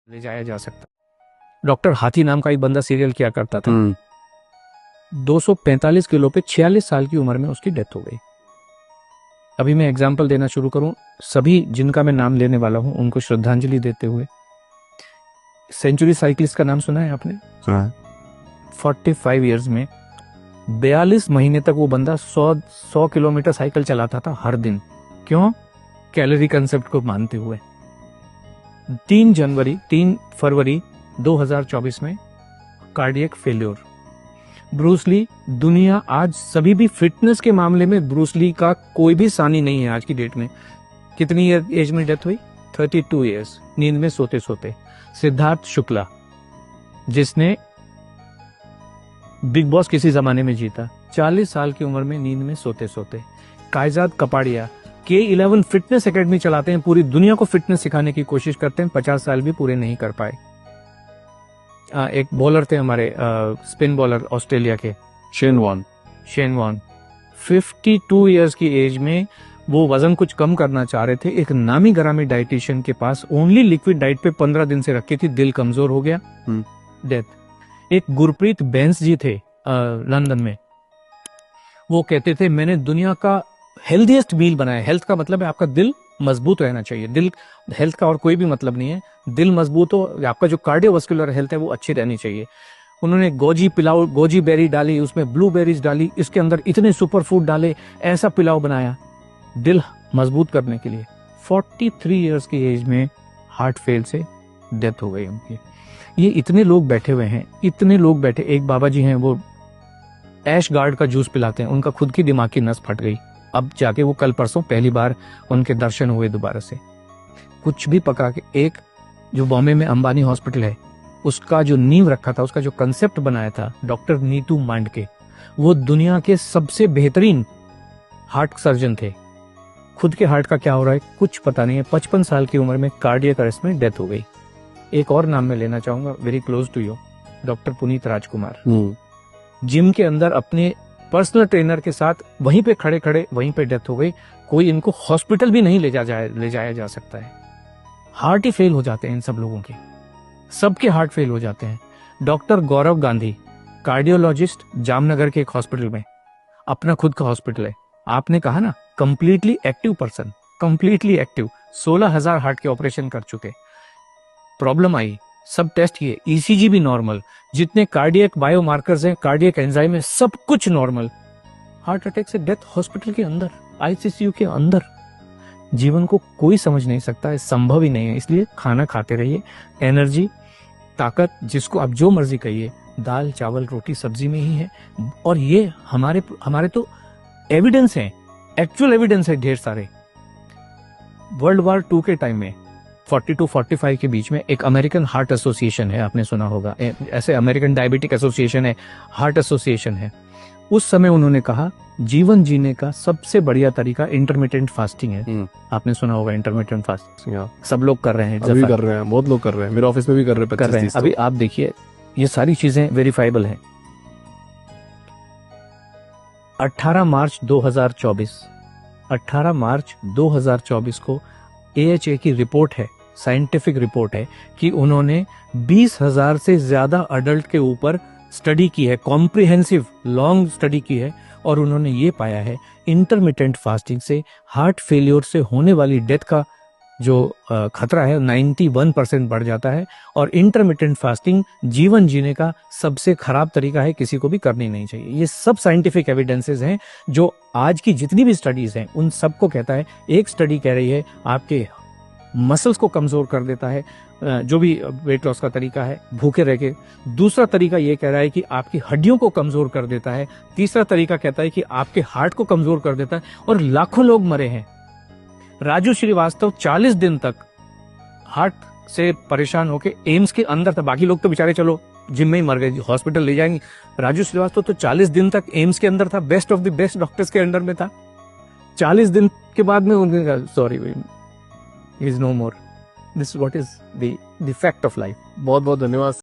ले जाया जा सकता। डॉक्टर हाथी नाम का एक बंदा सीरियल किया करता था। 245 किलो पे 46 साल की उम्र में उसकी डेथ हो गई। अभी मैं एग्जाम्पल देना शुरू करूं, सभी जिनका मैं नाम लेने वाला हूं उनको श्रद्धांजलि देते हुए। सेंचुरी साइकिलिस्ट का नाम सुना है आपने? सुना है। 45 इयर्स में 42 महीने तक वो बंदा 100 किलोमीटर साइकिल चलाता था हर दिन। क्यों? कैलोरी कंसेप्ट को मानते हुए। 3 फरवरी 2024 में कार्डियक फेल्योर। ब्रूस ली, दुनिया आज सभी भी फिटनेस के मामले में ब्रूस ली का कोई भी सानी नहीं है आज की डेट में। कितनी एज में डेथ हुई? 32 इयर्स, नींद में सोते सोते। सिद्धार्थ शुक्ला, जिसने बिग बॉस किसी जमाने में जीता, 40 साल की उम्र में नींद में सोते सोते। कायजाद कपाड़िया K11 फिटनेस एकेडमी चलाते हैं, पूरी दुनिया को फिटनेस सिखाने की कोशिश करते हैं, 50 साल भी पूरे नहीं कर पाए। एक बॉलर थे हमारे, स्पिन बॉलर ऑस्ट्रेलिया के, शेन वॉन 52 इयर्स की एज में वो वजन कुछ कम करना चाह रहे थे। एक नामी गरामी डाइटिशियन के पास ओनली लिक्विड डाइट पे 15 दिन से रखी थी, दिल कमजोर हो गया, डेथ। एक गुरप्रीत बैंस जी थे लंदन में, वो कहते थे मैंने दुनिया का हेल्दीएस्ट मील बनाया। हेल्थ का मतलब है आपका दिल मजबूत रहना चाहिए। दिल, हेल्थ का और कोई भी मतलब नहीं है। दिल मजबूत हो, आपका जो कार्डियोवास्कुलर हेल्थ है वो अच्छी रहनी चाहिए। उन्होंने गोजी पिलाओ, गोजी बेरी डाली, उसमें ब्लूबेरीज डाली, इसके अंदर इतने सुपर फूड डाले, ऐसा पिलाओ बनाया दिल मजबूत करने के लिए। 43 इयर्स की एज में हार्ट फेल से डेथ हो गई उनकी। ये इतने लोग बैठे हुए हैं, इतने लोग बैठे। एक बाबा जी हैं, वो ऐश गार्ड का जूस पिलाते हैं, उनका खुद की दिमाग की नस फट गई। अब जाके वो कल परसों पहली बार उनके दर्शन हुए दोबारा से। कुछ भी पका के, एक जो बॉम्बे में अंबानी हॉस्पिटल है, उसका जो नींव रखा था, उसका जो कंसेप्ट बनाया था डॉक्टर नीतू मांडके, वो दुनिया के सबसे बेहतरीन हार्ट सर्जन थे। खुद के हार्ट का क्या हो रहा है कुछ पता नहीं है। 55 साल की उम्र में कार्डियक अरेस्ट में डेथ हो गई। एक और नाम मैं लेना चाहूंगा, very close to you, doctor Puneet Rajkumar. Gym के अंदर अपने पर्सनल ट्रेनर के साथ वहीं पे खड़े खड़े वहीं पे डेथ हो गई। कोई इनको हॉस्पिटल भी नहीं ले जाया जा सकता है। हार्ट ही फेल हो जाते हैं इन सब लोगों के, सबके हार्ट फेल हो जाते हैं। डॉक्टर गौरव गांधी, कार्डियोलॉजिस्ट, जामनगर के एक हॉस्पिटल में, अपना खुद का हॉस्पिटल है। आपने कहा ना completely active person, completely active, 16,000 heart के ऑपरेशन कर चुके। प्रॉब्लम आई, सब टेस्ट किए, ईसीजी भी नॉर्मल, जितने कार्डियक बायोमार्कर्स हैं, कार्डियक एंजाइम है, सब कुछ नॉर्मल। हार्ट अटैक से डेथ हॉस्पिटल के अंदर, आईसीयू के अंदर। जीवन को कोई समझ नहीं सकता है, संभव ही नहीं है। इसलिए खाना खाते रहिए, एनर्जी, ताकत, जिसको आप जो मर्जी कहिए, दाल चावल रोटी सब्जी में ही है। और ये हमारे तो एविडेंस है, एक्चुअल एविडेंस है ढेर सारे। वर्ल्ड वॉर 2 के टाइम में 42-45 के बीच में एक अमेरिकन हार्ट एसोसिएशन है, आपने सुना होगा, ऐसे अमेरिकन डायबिटिक एसोसिएशन है, हार्ट एसोसिएशन है। उस समय उन्होंने कहा जीवन जीने का सबसे बढ़िया तरीका इंटरमिटेंट फास्टिंग है। आपने सुना होगा इंटरमिटेंट फास्टिंग, सब लोग कर रहे हैं, अभी कर रहे हैं, बहुत लोग कर रहे हैं, मेरे ऑफिस में भी कर रहे हैं। अभी आप देखिए, ये सारी चीजें वेरीफाइबल हैं। 18 मार्च 2024 को AHA की रिपोर्ट है, साइंटिफिक रिपोर्ट है, कि उन्होंने 20,000 से ज्यादा अडल्ट के ऊपर स्टडी की है, कॉम्प्रिहेंसिव लॉन्ग स्टडी की है, और उन्होंने ये पाया है इंटरमिटेंट फास्टिंग से हार्ट फेलियर से होने वाली डेथ का जो खतरा है 91% बढ़ जाता है। और इंटरमिटेंट फास्टिंग जीवन जीने का सबसे खराब तरीका है, किसी को भी करनी नहीं चाहिए। ये सब साइंटिफिक एविडेंसेस हैं, जो आज की जितनी भी स्टडीज हैं उन सबको कहता है। एक स्टडी कह रही है आपके मसल्स को कमजोर कर देता है, जो भी वेट लॉस का तरीका है, भूखे रह के। दूसरा तरीका ये कह रहा है कि आपकी हड्डियों को कमजोर कर देता है। तीसरा तरीका कहता है कि आपके हार्ट को कमजोर कर देता है। और लाखों लोग मरे हैं। राजू श्रीवास्तव 40 दिन तक हार्ट से परेशान होके एम्स के अंदर था। बाकी लोग तो बेचारे चलो जिम में ही मर गए, हॉस्पिटल ले जाएंगे। राजू श्रीवास्तव तो 40 दिन तक एम्स के अंदर था, best of the best doctors के अंडर में था। 40 दिन के बाद में उन्होंने कहा sorry, is no more. This what is the fact of life. बहुत बहुत धन्यवाद।